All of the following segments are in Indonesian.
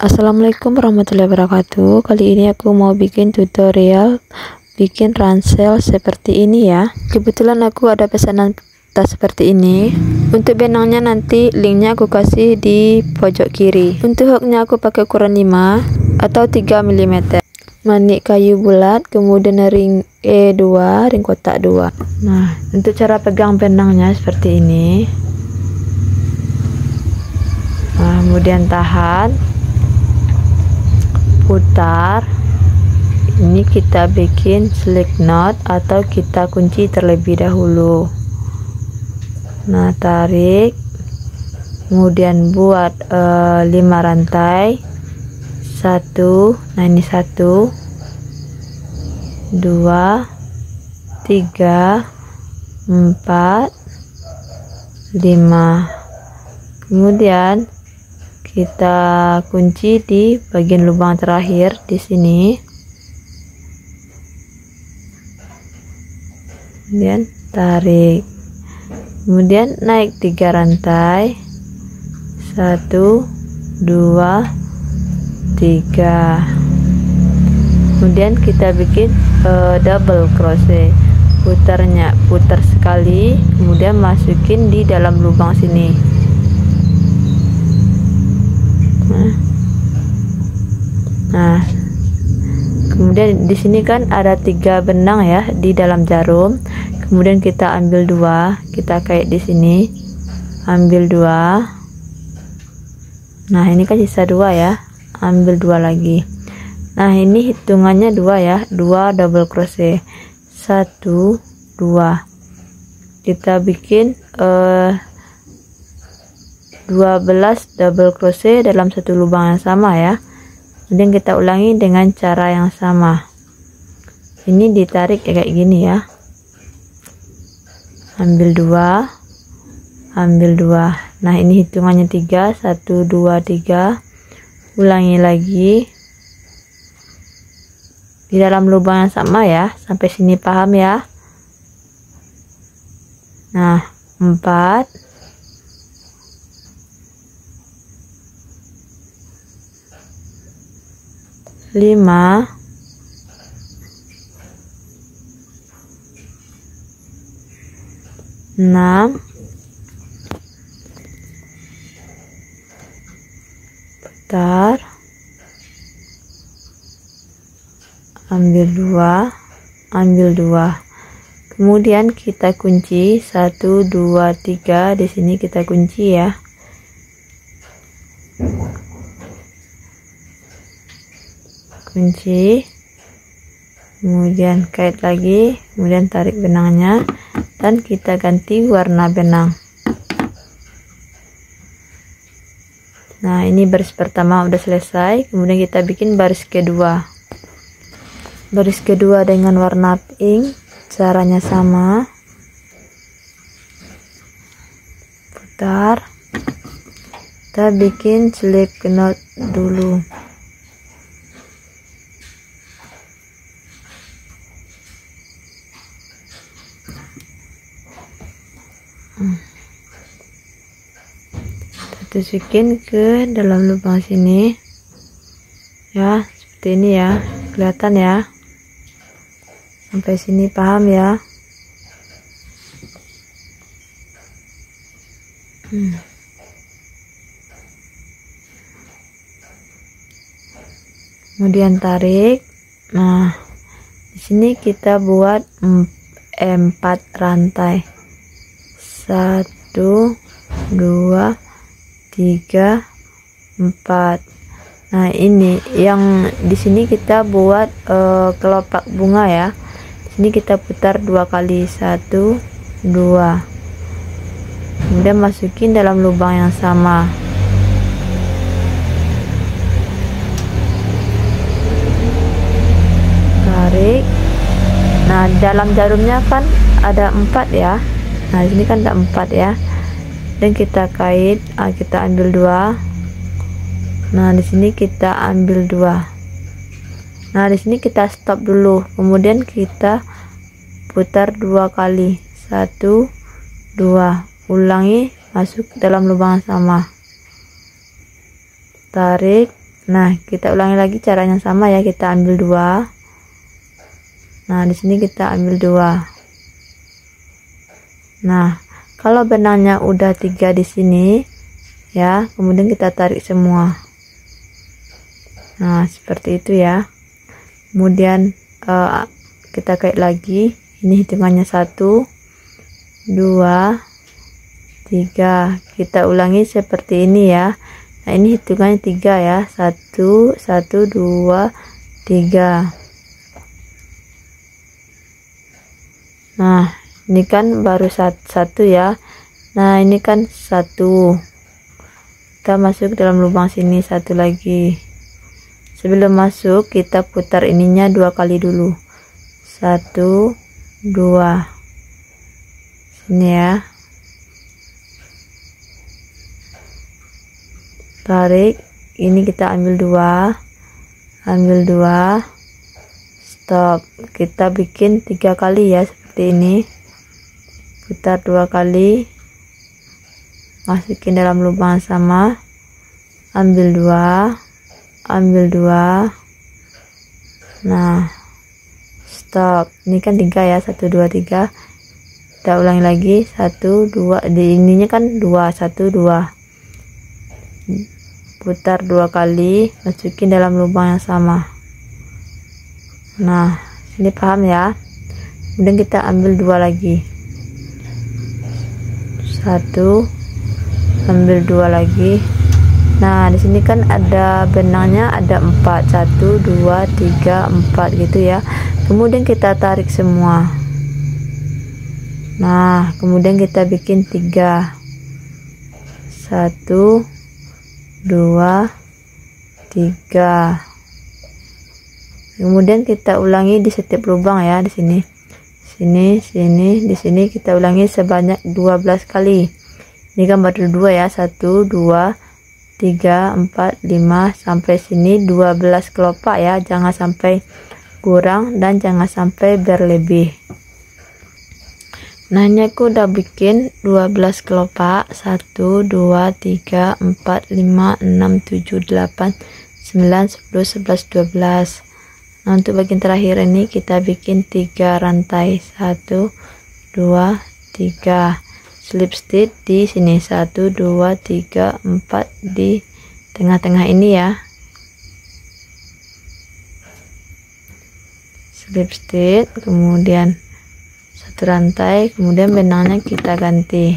Assalamualaikum warahmatullahi wabarakatuh. Kali ini aku mau bikin tutorial bikin ransel seperti ini ya. Kebetulan aku ada pesanan tas seperti ini. Untuk benangnya nanti linknya aku kasih di pojok kiri. Untuk hooknya aku pakai ukuran 5 atau 3 mm. Manik kayu bulat, kemudian ring E2, ring kotak 2. Nah, untuk cara pegang benangnya seperti ini. Nah, kemudian tahan, putar. Ini kita bikin slip knot atau kita kunci terlebih dahulu. Nah, tarik, kemudian buat 5 rantai. 1, nah ini 1, 2, 3, 4, 5. Kemudian kita kunci di bagian lubang terakhir di sini. Kemudian tarik, kemudian naik 3 rantai. 1, 2, 3. Kemudian kita bikin double crochet. Putar sekali, kemudian masukin di dalam lubang sini. Nah, kemudian di sini kan ada 3 benang ya di dalam jarum. Kemudian kita ambil 2, kita kait di sini, ambil 2. Nah, ini kan sisa 2 ya, ambil 2 lagi. Nah, ini hitungannya 2 ya, 2 double crochet. 1, 2. Kita bikin 12 double crochet dalam satu lubang yang sama ya. Kemudian kita ulangi dengan cara yang sama. Ini ditarik kayak gini ya. Ambil 2, ambil 2. Nah, ini hitungannya 3, 1, 2, 3. Ulangi lagi di dalam lubang yang sama ya, sampai sini paham ya. Nah, 4, 5, 6, putar, ambil 2, ambil 2. Kemudian kita kunci 1, 2, 3. Di sini kita kunci ya. Kunci, kemudian kait lagi, kemudian tarik benangnya dan kita ganti warna benang. Nah, ini baris pertama udah selesai. Kemudian kita bikin baris kedua. Baris kedua dengan warna pink, caranya sama. Putar. Kita bikin slip knot dulu. Tusukin ke dalam lubang sini ya, seperti ini ya, kelihatan ya. Sampai sini paham ya. Kemudian tarik. Nah, di sini kita buat 4 rantai. 1, 2, 3, 4. Nah, ini yang di sini kita buat kelopak bunga ya. Di sini kita putar 2 kali, 1, 2. Kemudian masukin dalam lubang yang sama. Tarik. Nah, dalam jarumnya kan ada 4 ya. Nah, di sini kan ada 4 ya. Dan kita kait, kita ambil 2. Nah, di sini kita ambil 2. Nah, di sini kita stop dulu, kemudian kita putar 2 kali, 1, 2. Ulangi, masuk dalam lubang yang sama, tarik, Nah, kita ulangi lagi cara yang sama ya, kita ambil 2. Nah, di sini kita ambil 2. Nah, kalau benangnya udah 3 di sini ya, kemudian kita tarik semua. Nah, seperti itu ya. Kemudian kita kait lagi. Ini hitungannya 1 2 3. Kita ulangi seperti ini ya. Nah, ini hitungannya 3 ya. 1 1 2 3. Nah, ini kan baru satu ya. Nah, ini kan 1. Kita masuk dalam lubang sini satu lagi. Sebelum masuk kita putar ininya 2 kali dulu. 1 2. Sini ya. Tarik, ini kita ambil 2. Ambil 2. Stop. Kita bikin 3 kali ya, seperti ini. Putar 2 kali. Masukin dalam lubang sama. Ambil 2. Ambil 2. Nah, stop. Ini kan 3 ya, 1 2 3. Kita ulangi lagi 1 2. Di ininya kan 2 1 2. Putar 2 kali, masukin dalam lubang yang sama. Nah, ini paham ya. Kemudian kita ambil 2 lagi. 1, ambil 2 lagi. Nah, di sini kan ada benangnya ada 4, 1 2 3 4 gitu ya. Kemudian kita tarik semua. Nah, kemudian kita bikin 3. 1 2 3. Kemudian kita ulangi di setiap lubang ya, di sini. Sini, di sini kita ulangi sebanyak 12 kali. Ini kan baru 2 ya. 1 2 3 4 5 sampai sini 12 kelopak ya. Jangan sampai kurang dan jangan sampai berlebih. Nah, ini aku udah bikin 12 kelopak. 1 2 3 4 5 6 7 8 9 10 11 12. Nah, untuk bagian terakhir ini kita bikin 3 rantai. 1 2 3. Slip stitch di sini 1 2 3 4 di tengah-tengah ini ya. Slip stitch, kemudian 1 rantai, kemudian benangnya kita ganti.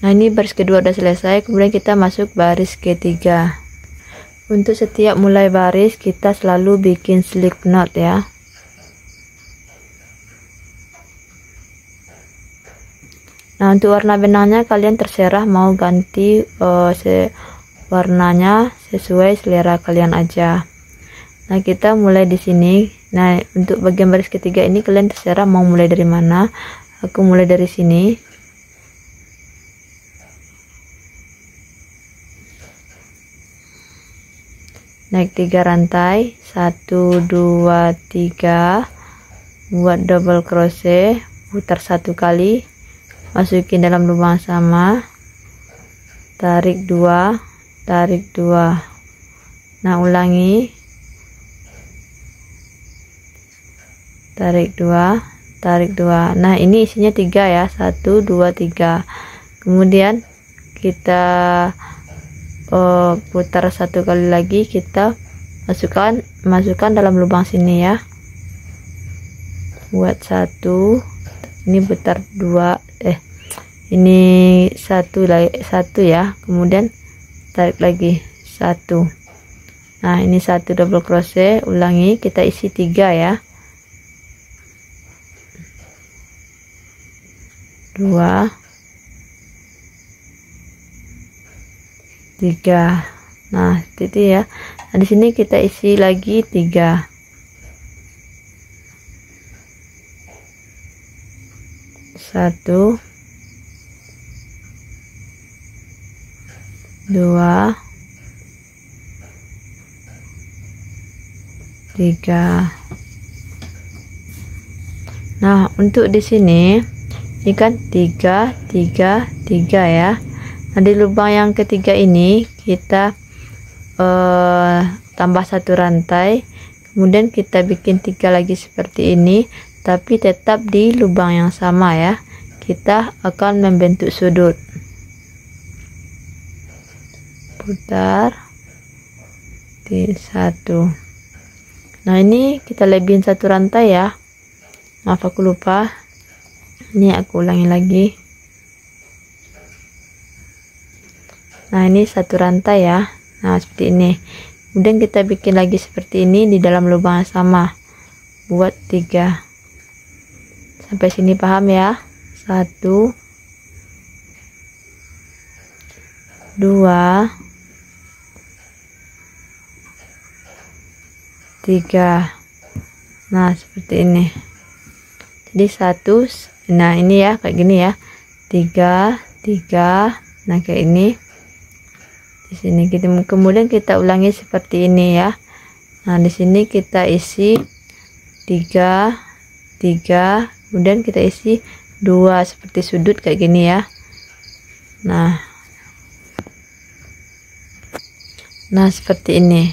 Nah, ini baris kedua udah selesai, kemudian kita masuk baris ketiga. Untuk setiap mulai baris kita selalu bikin slip knot ya. Nah, untuk warna benangnya kalian terserah mau ganti warnanya sesuai selera kalian aja. Nah, kita mulai di sini. Nah, untuk bagian baris ketiga ini kalian terserah mau mulai dari mana. Aku mulai dari sini. Naik 3 rantai, 1 2 3, buat double crochet, putar 1 kali, masukin dalam lubang sama, tarik 2, tarik 2. Nah, ulangi, tarik 2, tarik 2. Nah, ini isinya 3 ya, 1 2 3. Kemudian kita putar 1 kali lagi, kita masukkan dalam lubang sini ya, buat 1. Ini putar 2, ini 1 ya, kemudian tarik lagi 1. Nah, ini 1 double crochet, ulangi, kita isi 3 ya, 2 3. Nah, itu ya. Nah, di sini kita isi lagi 3. 1 2 3. Nah, untuk di sini ini kan 3 3 3 ya. Nah, di lubang yang ketiga ini kita tambah 1 rantai, kemudian kita bikin 3 lagi seperti ini, tapi tetap di lubang yang sama ya. Kita akan membentuk sudut, putar di 1. Nah, ini kita lebihin 1 rantai ya, maaf aku lupa, ini aku ulangi lagi. Nah, ini 1 rantai ya. Nah, seperti ini. Kemudian kita bikin lagi seperti ini di dalam lubang yang sama, buat 3. Sampai sini paham ya? 1 2 3. Nah, seperti ini. Jadi 1, nah ini ya kayak gini ya, 3 3. Nah, kayak ini. Di sini kita kemudian kita ulangi seperti ini ya. Nah, di sini kita isi 3 3, kemudian kita isi 2 seperti sudut kayak gini ya. Nah seperti ini,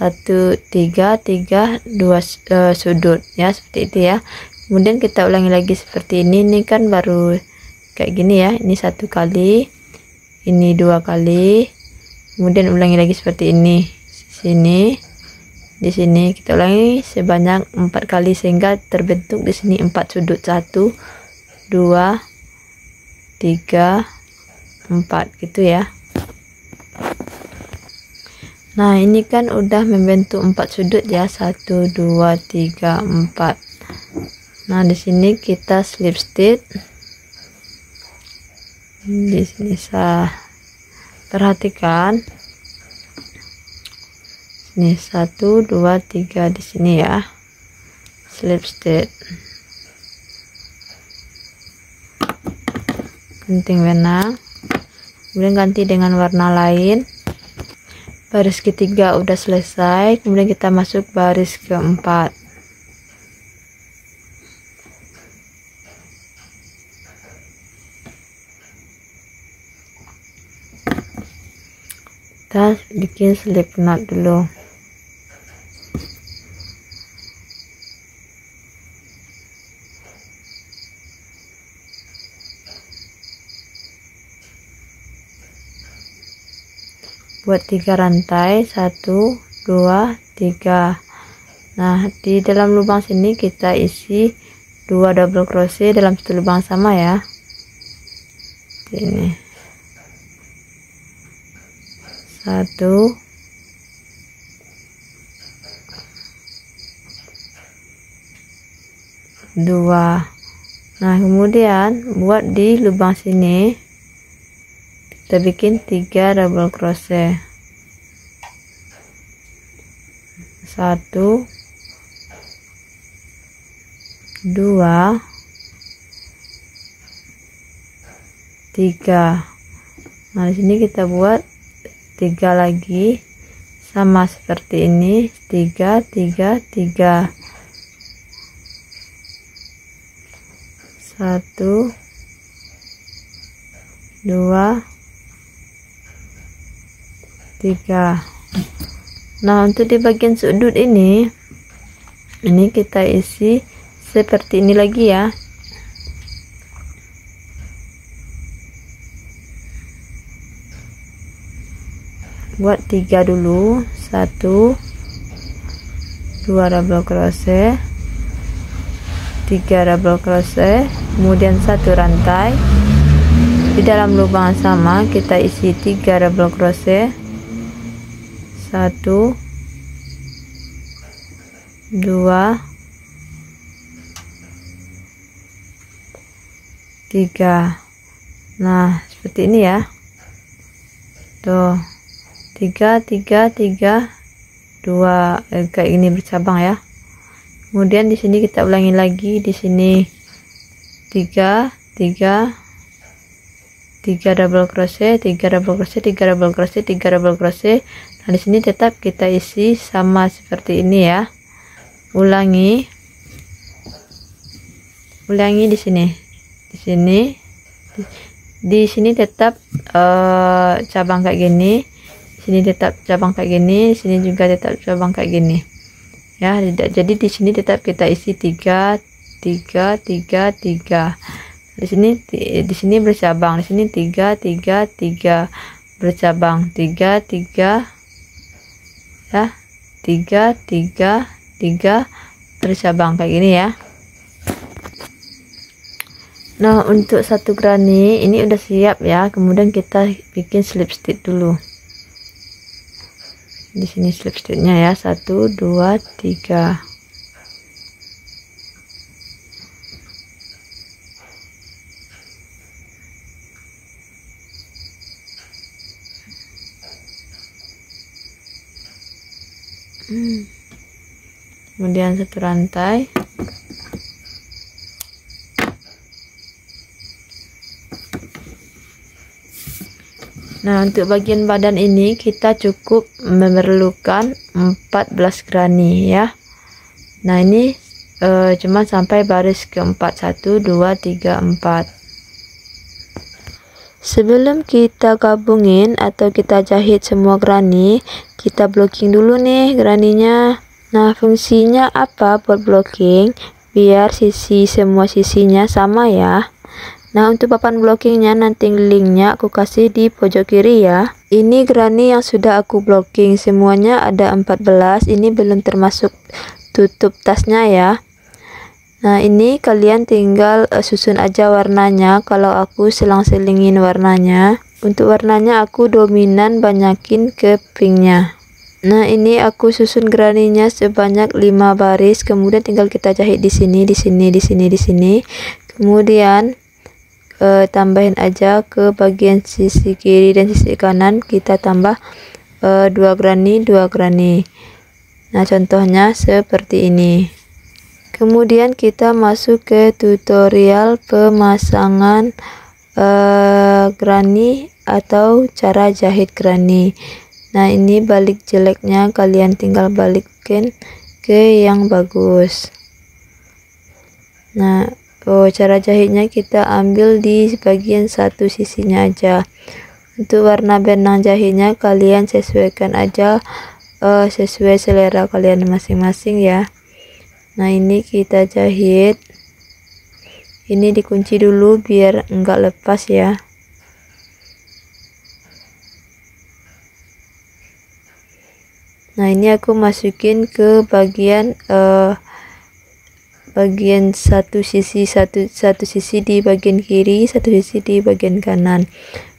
1 3 3 2 sudut ya, seperti itu ya. Kemudian kita ulangi lagi seperti ini. Ini kan baru kayak gini ya, ini 1 kali, ini 2 kali, kemudian ulangi lagi seperti ini. Di sini kita ulangi sebanyak 4 kali sehingga terbentuk di sini 4 sudut, 1 2 3 4 gitu ya. Nah, ini kan udah membentuk 4 sudut ya, 1 2 3 4. Nah, di sini kita slip stitch. Di sini perhatikan. Ini 1 2 3 di sini ya. Slip stitch. Gunting benang. Kemudian ganti dengan warna lain. Baris ketiga udah selesai, kemudian kita masuk baris keempat. Kita bikin slip knot dulu. Buat 3 rantai, 1 2 3. Nah, di dalam lubang sini kita isi 2 double crochet dalam satu lubang sama ya. Ini 1 2. Nah, kemudian buat di lubang sini kita bikin 3 double crochet, 1 2 3. Nah, di sini kita buat 3 lagi sama seperti ini, 3 3 3, 1 2 3. Nah, untuk di bagian sudut ini kita isi seperti ini lagi ya. Buat 3 dulu, 1 2 double crochet, 3 double crochet, kemudian 1 rantai. Di dalam lubang sama kita isi 3 double crochet, 1 2 3. Nah, seperti ini ya. Tuh, 3 3 3 2 kayak ini bercabang ya. Kemudian di sini kita ulangi lagi, di sini 3 3 3 double crochet, 3 double crochet, 3 double crochet, 3 double crochet. Nah, di sini tetap kita isi sama seperti ini ya. Ulangi di sini, Di sini tetap cabang kayak gini, sini tetap cabang kayak gini, sini juga tetap cabang kayak gini ya. Jadi di sini tetap kita isi 3 3 3 3. Di sini bercabang, di sini 3 3 3 bercabang, 3 3 ya, 3 3 3 bercabang kayak gini ya. Nah, untuk satu granny ini udah siap ya. Kemudian kita bikin slip stitch dulu. Di sini slip stitchnya ya, 1 2 3. Kemudian satu rantai. Nah, untuk bagian badan ini kita cukup memerlukan 14 granny ya. Nah, ini cuma sampai baris keempat, 1 2 3 4. Sebelum kita gabungin atau kita jahit semua granny, kita blocking dulu nih granny-nya. Nah, fungsinya apa buat blocking? Biar semua sisinya sama ya. Nah, untuk papan blockingnya nanti linknya aku kasih di pojok kiri ya. Ini granny yang sudah aku blocking, semuanya ada 14. Ini belum termasuk tutup tasnya ya. Nah, ini kalian tinggal susun aja warnanya. Kalau aku selang-selingin warnanya. Untuk warnanya aku dominan banyakin ke pinknya. Nah, ini aku susun granny-nya sebanyak 5 baris. Kemudian tinggal kita jahit di sini, di sini, di sini, di sini. Kemudian tambahin aja ke bagian sisi kiri dan sisi kanan, kita tambah 2 granny, 2 granny. Nah, contohnya seperti ini. Kemudian kita masuk ke tutorial pemasangan granny atau cara jahit granny. Nah, ini balik jeleknya kalian tinggal balikin ke yang bagus. Nah, cara jahitnya kita ambil di bagian satu sisinya aja. Untuk warna benang jahitnya kalian sesuaikan aja sesuai selera kalian masing-masing ya. Nah, ini kita jahit. Ini dikunci dulu biar enggak lepas ya. Nah, ini aku masukin ke bagian satu sisi di bagian kiri, satu sisi di bagian kanan.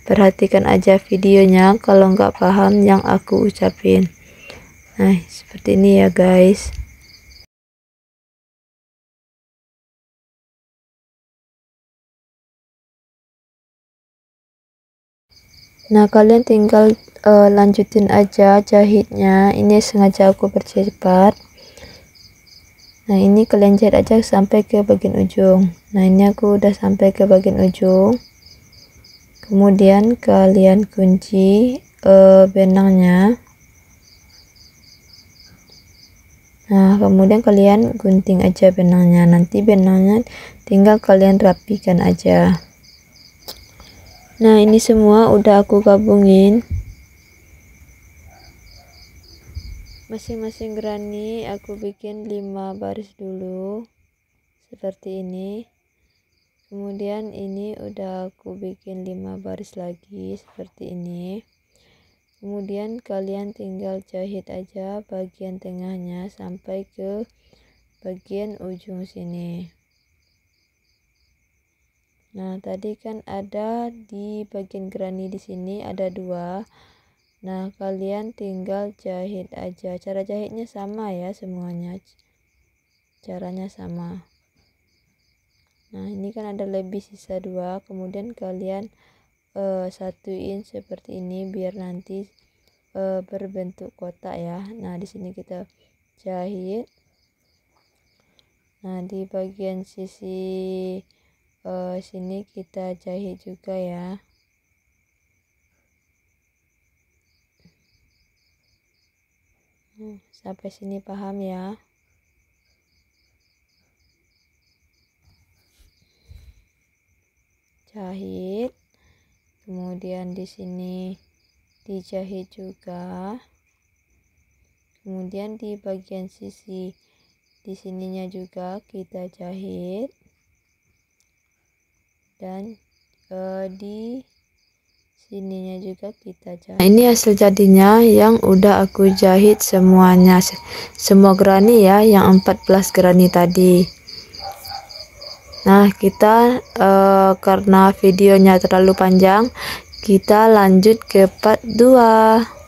Perhatikan aja videonya kalau nggak paham yang aku ucapin. Nah, seperti ini ya guys. Nah, kalian tinggal lanjutin aja jahitnya. Ini sengaja aku percepat. Nah, ini kalian jahit aja sampai ke bagian ujung. Nah, ini aku udah sampai ke bagian ujung. Kemudian kalian kunci benangnya. Nah, kemudian kalian gunting aja benangnya. Nanti benangnya tinggal kalian rapikan aja. Nah, ini semua udah aku gabungin. Masing-masing granny aku bikin 5 baris dulu. Seperti ini. Kemudian ini udah aku bikin 5 baris lagi seperti ini. Kemudian kalian tinggal jahit aja bagian tengahnya sampai ke bagian ujung sini. Nah, tadi kan ada di bagian granny di sini ada 2. Nah, kalian tinggal jahit aja. Cara jahitnya sama ya semuanya. Caranya sama. Nah, ini kan ada lebih sisa 2. Kemudian kalian satuin seperti ini biar nanti berbentuk kotak ya. Nah, di sini kita jahit. Nah, di bagian sisi sini kita jahit juga ya. Sampai sini paham ya. Jahit. kemudian di sini dijahit juga, kemudian di bagian sisi di sininya juga kita jahit, dan di sininya juga kita jahit. Nah, ini hasil jadinya yang udah aku jahit semuanya, semua gerani ya, yang 14 gerani tadi. Nah, kita karena videonya terlalu panjang, kita lanjut ke part 2.